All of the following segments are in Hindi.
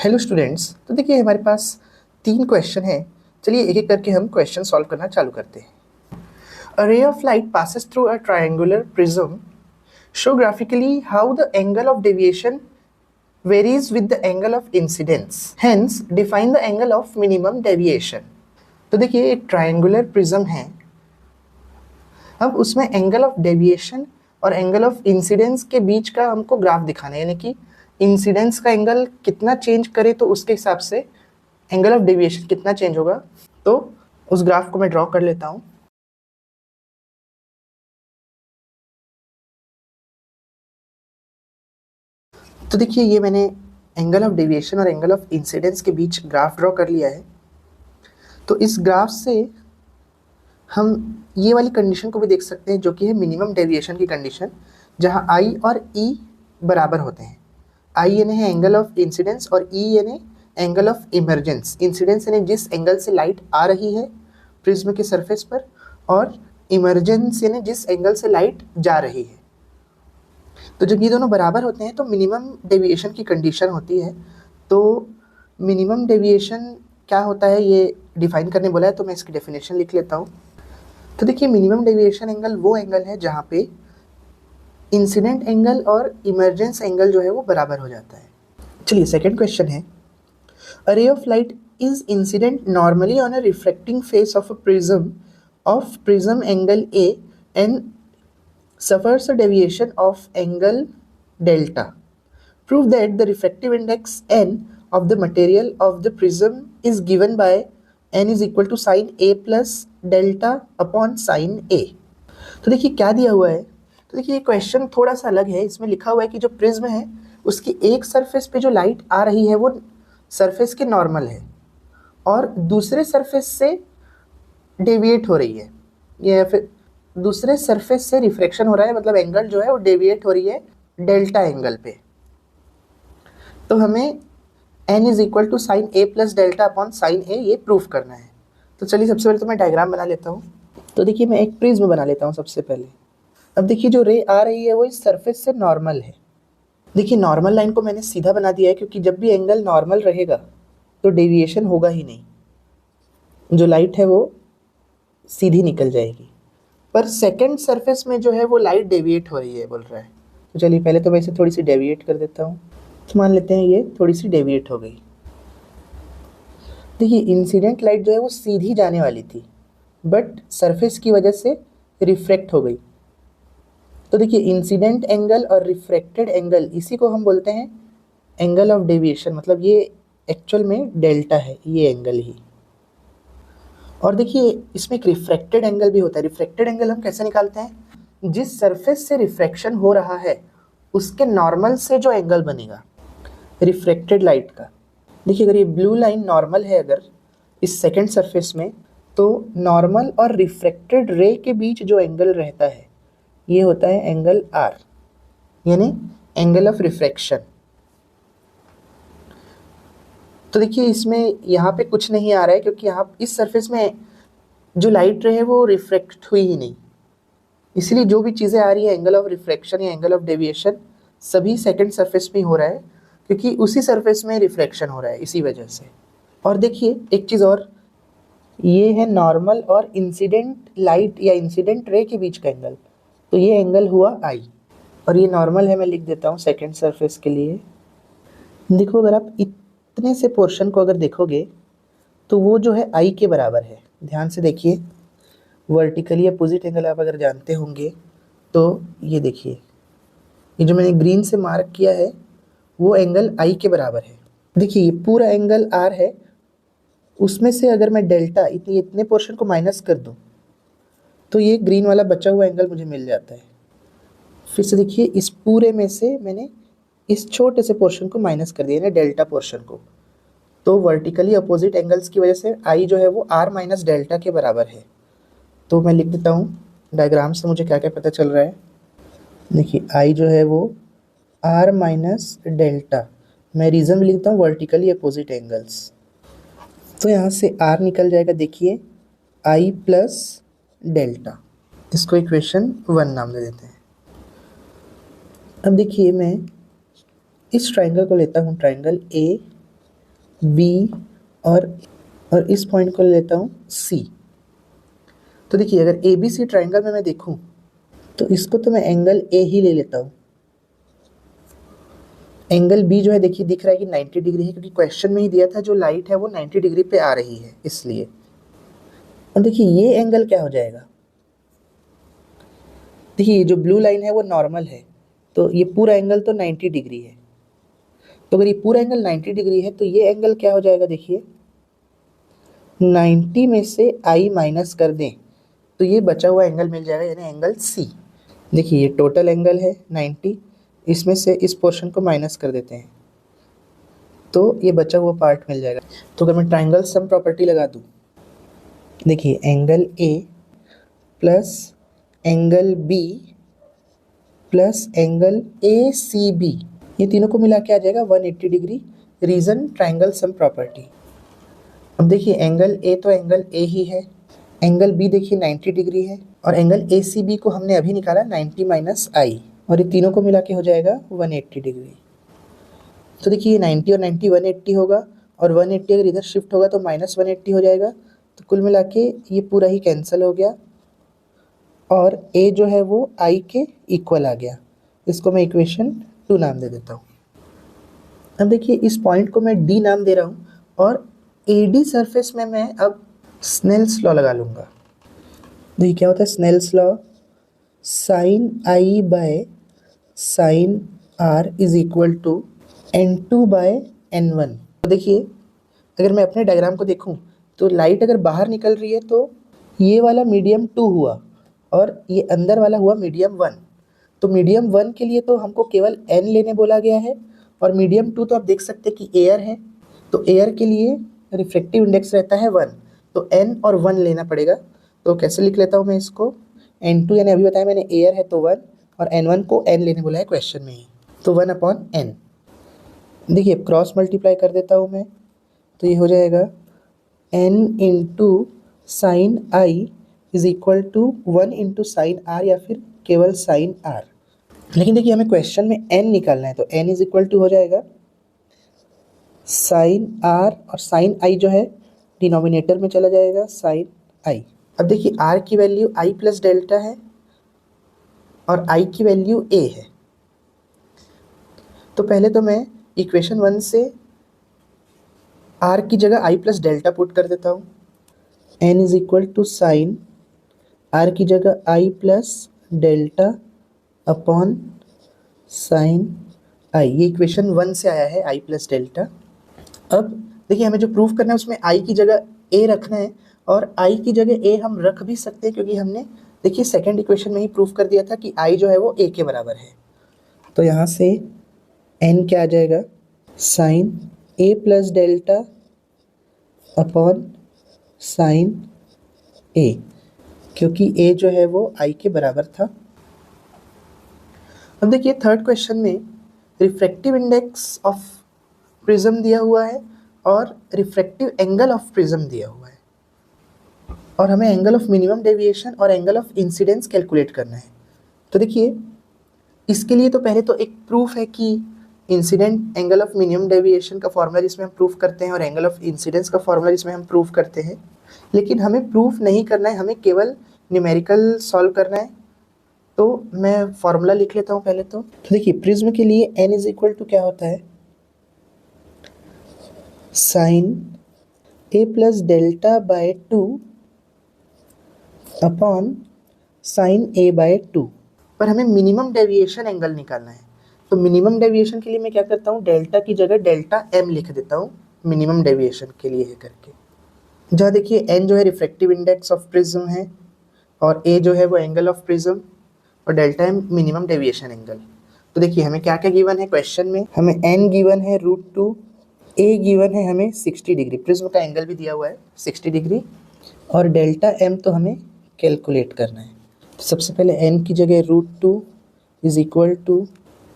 हेलो स्टूडेंट्स, तो देखिए हमारे पास 3 क्वेश्चन हैं। चलिए एक एक करके हम क्वेश्चन सॉल्व करना चालू करते हैं। A ray of light passes through a triangular prism. Show graphically how the angle of deviation varies with the angle of incidence. Hence, define the angle of minimum deviation. तो देखिए एक ट्रायंगुलर प्रिज्म है। अब उसमें एंगल ऑफ डेविएशन और एंगल ऑफ इंसिडेंस के बीच का हमको ग्राफ दिखाना है, यानी कि इंसिडेंस का एंगल कितना चेंज करे तो उसके हिसाब से एंगल ऑफ डेविएशन कितना चेंज होगा। तो उस ग्राफ को मैं ड्रॉ कर लेता हूं। तो देखिए ये मैंने एंगल ऑफ डेविएशन और एंगल ऑफ इंसिडेंस के बीच ग्राफ ड्रॉ कर लिया है। तो इस ग्राफ से हम ये वाली कंडीशन को भी देख सकते हैं, जो कि है मिनिमम डेविएशन की कंडीशन, जहां आई और ई बराबर होते हैं। आई यानी है एंगल ऑफ इंसिडेंस और ई यानी एंगल ऑफ इमर्जेंस। इंसिडेंस यानी जिस एंगल से लाइट आ रही है प्रिज्म के सरफेस पर, और इमर्जेंस यानी जिस एंगल से लाइट जा रही है। तो जब ये दोनों बराबर होते हैं तो मिनिमम डेविएशन की कंडीशन होती है। तो मिनिमम डेविएशन क्या होता है ये डिफाइन करने बोला है, तो मैं इसकी डेफिनेशन लिख लेता हूँ। तो देखिए मिनिमम डेविएशन एंगल वो एंगल है जहाँ पे इंसिडेंट एंगल और इमर्जेंस एंगल जो है वो बराबर हो जाता है। चलिए सेकंड क्वेश्चन है, a ray of light is incident normally on a reflecting face of a prism angle A and suffers a deviation of angle delta. Prove that the refractive index n of the material of the prism is given by n is equal to sin a plus delta upon sin a. तो देखिए क्या दिया हुआ है। तो देखिए ये क्वेश्चन थोड़ा सा अलग है। इसमें लिखा हुआ है कि जो प्रिज्म है उसकी एक सरफेस पे जो लाइट आ रही है वो सरफेस के नॉर्मल है और दूसरे सरफेस से डेविएट हो रही है, या फिर दूसरे सरफेस से रिफ्लेक्शन हो रहा है, मतलब एंगल जो है वो डेविएट हो रही है डेल्टा एंगल पे। तो हमें n is equal to sine a plus delta upon sine a ये प्रूफ करना है। तो चलिए सबसे पहले तो मैं डायग्राम बना लेता हूँ। तो देखिए मैं एक प्रिज्म बना लेता हूँ सबसे पहले। अब देखिए जो रे आ रही है वो इस सरफेस से नॉर्मल है। देखिए नॉर्मल लाइन को मैंने सीधा बना दिया है, क्योंकि जब भी एंगल नॉर्मल रहेगा तो डेविएशन होगा ही नहीं, जो लाइट है वो सीधी निकल जाएगी। पर सेकंड सरफेस में जो है वो लाइट डेविएट हो रही है बोल रहा है। तो चलिए पहले तो मैं इसे थोड़ी सी डेविएट कर देता हूँ। तो मान लेते हैं ये थोड़ी सी डेविएट हो गई। देखिए इंसिडेंट लाइट जो है वो सीधी जाने वाली थी, बट सरफेस की वजह से रिफ्रैक्ट हो गई। तो देखिए इंसिडेंट एंगल और रिफ्रैक्टेड एंगल, इसी को हम बोलते हैं एंगल ऑफ डेविएशन। मतलब ये एक्चुअल में डेल्टा है ये एंगल ही। और देखिए इसमें एक रिफ्रैक्टेड एंगल भी होता है। रिफ्रैक्टेड एंगल हम कैसे निकालते हैं, जिस सरफेस से रिफ्रैक्शन हो रहा है उसके नॉर्मल से जो एंगल बनेगा रिफ्रैक्टेड लाइट का। देखिए अगर ये ब्लू लाइन नॉर्मल है अगर इस सेकंड सरफेस में, तो नॉर्मल और रिफ्रैक्टेड रे के बीच जो एंगल रहता है ये होता है एंगल R, यानी एंगल ऑफ रिफ्रैक्शन। तो देखिए इसमें यहाँ पे कुछ नहीं आ रहा है, क्योंकि यहाँ इस सरफेस में जो लाइट रे है वो रिफ्रैक्ट हुई ही नहीं। इसलिए जो भी चीज़ें आ रही है एंगल ऑफ रिफ्रैक्शन या एंगल ऑफ डेविएशन सभी सेकंड सरफेस में हो रहा है, क्योंकि उसी सरफेस में रिफ्रैक्शन हो रहा है इसी वजह से। और देखिए एक चीज़ और, ये है नॉर्मल और इंसिडेंट लाइट या इंसिडेंट रे के बीच का एंगल। तो ये एंगल हुआ I और ये नॉर्मल है, मैं लिख देता हूँ सेकेंड सरफेस के लिए। देखो अगर आप इतने से पोर्शन को अगर देखोगे तो वो जो है I के बराबर है। ध्यान से देखिए, वर्टिकली अपोजिट एंगल आप अगर जानते होंगे तो ये देखिए, ये जो मैंने ग्रीन से मार्क किया है वो एंगल I के बराबर है। देखिए ये पूरा एंगल R है, उसमें से अगर मैं डेल्टा इतने पोर्शन को माइनस कर दूं तो ये ग्रीन वाला बचा हुआ एंगल मुझे मिल जाता है। फिर से देखिए इस पूरे में से मैंने इस छोटे से पोर्शन को माइनस कर दिया ना, डेल्टा पोर्शन को। तो वर्टिकली अपोजिट एंगल्स की वजह से I जो है वो R माइनस डेल्टा के बराबर है। तो मैं लिख देता हूँ डायग्राम से मुझे क्या क्या पता चल रहा है। देखिए I जो है वो R माइनस डेल्टा, मैं रीज़न भी लिखता हूँ वर्टिकली अपोजिट एंगल्स। तो यहाँ से R निकल जाएगा, देखिए I प्लस डेल्टा। इसको इक्वेशन 1 नाम दे देते हैं। अब देखिए मैं इस ट्राइंगल को लेता हूँ, ट्राइंगल बी और इस पॉइंट को ले लेता हूँ सी। तो देखिए अगर ए बी सी ट्राइंगल में मैं देखूँ तो इसको तो मैं एंगल ए ही ले लेता हूँ। एंगल बी जो है देखिए दिख रहा है कि 90 डिग्री है, क्योंकि क्वेश्चन में ही दिया था जो लाइट है वो 90 डिग्री पे आ रही है इसलिए। और देखिए ये एंगल क्या हो जाएगा, देखिए ये जो ब्लू लाइन है वो नॉर्मल है, तो ये पूरा एंगल तो 90 डिग्री है। तो अगर ये पूरा एंगल 90 डिग्री है तो ये एंगल क्या हो जाएगा, देखिए 90 में से आई माइनस कर दें तो ये बचा हुआ एंगल मिल जाएगा, यानी एंगल सी। देखिए ये टोटल एंगल है 90, इसमें से इस पोर्शन को माइनस कर देते हैं तो ये बचा हुआ पार्ट मिल जाएगा। तो अगर मैं ट्राइंगल सम प्रॉपर्टी लगा दूँ, देखिए angle A plus angle B plus angle A C B, ये तीनों को मिला के आ जाएगा 180 degree. Reason triangle sum property. अब देखिए एंगल ए तो एंगल ए ही है, एंगल बी देखिए 90 डिग्री है, और एंगल ए सी बी को हमने अभी निकाला 90 माइनस आई, और ये तीनों को मिला के हो जाएगा 180 डिग्री। तो देखिए ये 90 और 90 180 होगा, और 180 अगर इधर शिफ्ट होगा तो माइनस 180 हो जाएगा। तो कुल मिला के ये पूरा ही कैंसिल हो गया, और ए जो है वो आई के इक्वल आ गया। इसको मैं इक्वेशन 2 नाम दे देता हूँ। अब देखिए इस पॉइंट को मैं डी नाम दे रहा हूँ, और ए डी सरफेस में मैं अब स्नेल्स लॉ लगा लूँगा। देखिए क्या होता है Snell's law, sine i by sine r is equal to N2 by N1। तो देखिए अगर मैं अपने डायग्राम को देखूं तो लाइट अगर बाहर निकल रही है तो ये वाला मीडियम 2 हुआ, और ये अंदर वाला हुआ मीडियम 1। तो मीडियम 1 के लिए तो हमको केवल N लेने बोला गया है, और मीडियम 2 तो आप देख सकते हैं कि एयर है, तो एयर के लिए रिफ्लेक्टिव इंडेक्स रहता है 1, तो N और 1 लेना पड़ेगा। तो कैसे लिख लेता हूँ मैं इसको, N2 यानी अभी बताया मैंने एयर है तो 1, और N1 को N लेने बोला है क्वेश्चन में ही, तो 1/N। देखिए अब क्रॉस मल्टीप्लाई कर देता हूँ मैं, तो ये हो जाएगा N into sine i is equal to 1 into sine r, या फिर केवल साइन आर। लेकिन देखिए हमें क्वेश्चन में n निकालना है, तो n इज इक्वल टू हो जाएगा साइन आर, और साइन आई जो है डिनोमिनेटर में चला जाएगा साइन आई। अब देखिए r की वैल्यू i प्लस डेल्टा है, और i की वैल्यू a है। तो पहले तो मैं इक्वेशन 1 से r की जगह i प्लस डेल्टा पुट कर देता हूँ। n is equal to sine r की जगह i plus delta upon sine I, ये इक्वेशन 1 से आया है i प्लस डेल्टा। अब देखिए हमें जो प्रूफ करना है उसमें i की जगह a रखना है, और i की जगह a हम रख भी सकते हैं, क्योंकि हमने देखिए सेकंड इक्वेशन में ही प्रूफ कर दिया था कि i जो है वो a के बराबर है। तो यहाँ से n क्या आ जाएगा, sine a plus delta upon sine a, क्योंकि a जो है वो i के बराबर था। अब देखिए थर्ड क्वेश्चन में रिफ्रैक्टिव इंडेक्स ऑफ प्रिज्म दिया हुआ है और रिफ्रैक्टिव एंगल ऑफ प्रिज्म दिया हुआ है, और हमें एंगल ऑफ मिनिमम डेविएशन और एंगल ऑफ इंसिडेंस कैलकुलेट करना है। तो देखिए इसके लिए तो पहले तो एक प्रूफ है कि incident angle of minimum deviation का फॉर्मूला जिसमें हम प्रूफ करते हैं, और एंगल ऑफ इंसिडेंस का फॉर्मूला जिसमें हम प्रूफ करते हैं। लेकिन हमें प्रूफ नहीं करना है, हमें केवल न्यूमेरिकल सॉल्व करना है। तो मैं फॉर्मूला लिख लेता हूँ पहले तो देखिए प्रिज्म के लिए n इज इक्वल टू क्या होता है, sine a plus delta by 2 upon sine a by 2, पर हमें मिनिमम डेविएशन एंगल निकालना है। तो मिनिमम डेविएशन के लिए मैं क्या करता हूँ, डेल्टा की जगह डेल्टा m लिख देता हूँ मिनिमम डेविएशन के लिए है करके, जहाँ देखिए n जो है रिफ्रैक्टिव इंडेक्स ऑफ प्रिज्म है, और a जो है वो एंगल ऑफ प्रिज्म, और delta m minimum deviation angle. तो देखिए हमें क्या क्या गिवन है क्वेश्चन में, हमें n गिवन है √2, a गिवन है हमें 60 डिग्री, प्रिज्म का एंगल भी दिया हुआ है 60 डिग्री, और डेल्टा m तो हमें कैलकुलेट करना है। तो सबसे पहले n की जगह √2 is equal to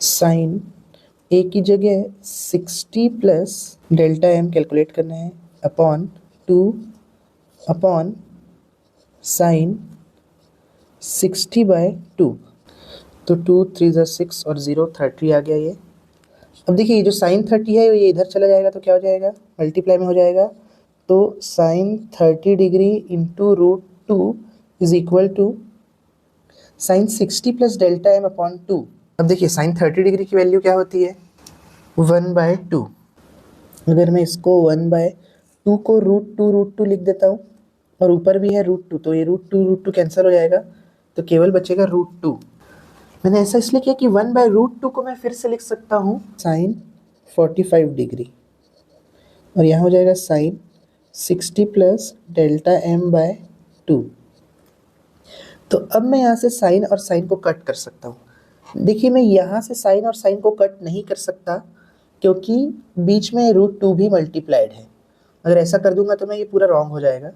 sine a की जगह 60 प्लस डेल्टा m कैलकुलेट करना है अपॉन 2 अपॉन साइन 60 बाय 2, तो 2 3 6 और 0 30 आ गया ये। अब देखिए ये जो साइन 30 है ये इधर चला जाएगा तो क्या हो जाएगा, मल्टीप्लाई में हो जाएगा। तो sine 30 degree into √2 is equal to sine 60 plus delta m upon 2। अब देखिए साइन 30 डिग्री की वैल्यू क्या होती है, 1/2। अगर मैं इसको 1/2 को √2 लिख देता हूँ और ऊपर भी है √2, तो ये √2 कैंसिल हो जाएगा, तो केवल बचेगा √2। मैंने ऐसा इसलिए किया कि 1/√2 को मैं फिर से लिख सकता हूँ साइन 45 डिग्री, और यहाँ हो जाएगा sine 60 plus delta m by 2। तो अब मैं यहाँ से साइन और साइन को कट कर सकता हूँ। देखिए मैं यहाँ से साइन और साइन को कट नहीं कर सकता क्योंकि बीच में √2 भी मल्टीप्लाइड है। अगर ऐसा कर दूंगा तो मैं ये पूरा रॉन्ग हो जाएगा।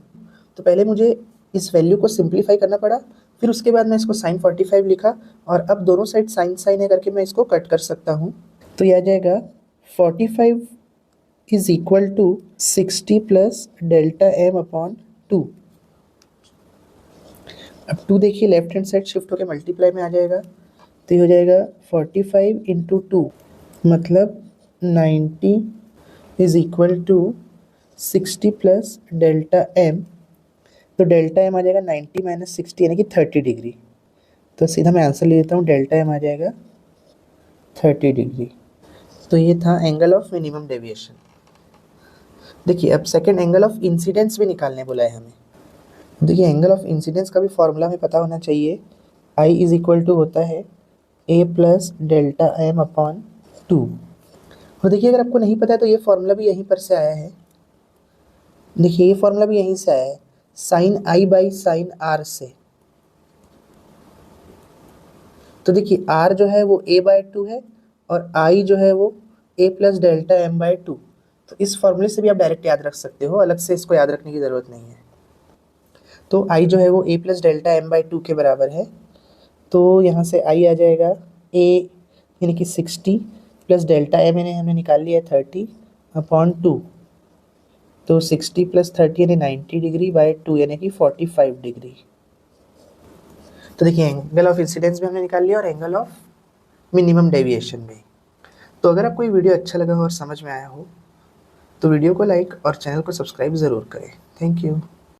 तो पहले मुझे इस वैल्यू को सिंप्लीफाई करना पड़ा, फिर उसके बाद मैं इसको साइन 45 लिखा, और अब दोनों साइड साइन साइन है करके मैं इसको कट कर सकता हूँ। तो यह आ जाएगा 45 is equal to 60 plus delta m upon 2। अब 2 देखिए लेफ्ट हैंड साइड शिफ्ट होकर मल्टीप्लाई में आ जाएगा, तो ये हो जाएगा 45 इंटू 2 मतलब 90 is equal to 60 plus delta m. तो डेल्टा एम आ जाएगा 90 माइनस 60 यानी कि 30 डिग्री। तो सीधा मैं आंसर ले लेता हूँ, डेल्टा एम आ जाएगा 30 डिग्री। तो ये था एंगल ऑफ मिनिमम डेविएशन। देखिए अब सेकंड एंगल ऑफ इंसिडेंस भी निकालने बोला है हमें। देखिए एंगल ऑफ इंसिडेंस का भी फॉर्मूला हमें पता होना चाहिए। आई इज इक्वल टू होता है ए प्लस डेल्टा एम अपॉन 2। और देखिए अगर आपको नहीं पता है तो ये फॉर्मूला भी यहीं पर से आया है। देखिए ये फॉर्मूला भी यहीं से आया है, sine i by sine r से। तो देखिए आर जो है वो a/2 है और आई जो है वो a plus delta M by 2। तो इस फॉर्मूले से भी आप डायरेक्ट याद रख सकते हो, अलग से इसको याद रखने की ज़रूरत नहीं है। तो आई जो है वो a plus delta M by 2 के बराबर है। तो यहाँ से आई आ जाएगा a यानी कि 60 प्लस डेल्टा एम हमने निकाल लिया है 30 अपॉन 2। तो 60 प्लस 30 यानी 90 डिग्री बाई 2 यानी कि 45 डिग्री। तो देखिए एंगल ऑफ इंसिडेंस भी हमने निकाल लिया और एंगल ऑफ मिनिमम डेविएशन भी। तो अगर आपको ये वीडियो अच्छा लगा हो और समझ में आया हो तो वीडियो को लाइक और चैनल को सब्सक्राइब ज़रूर करें। Thank you.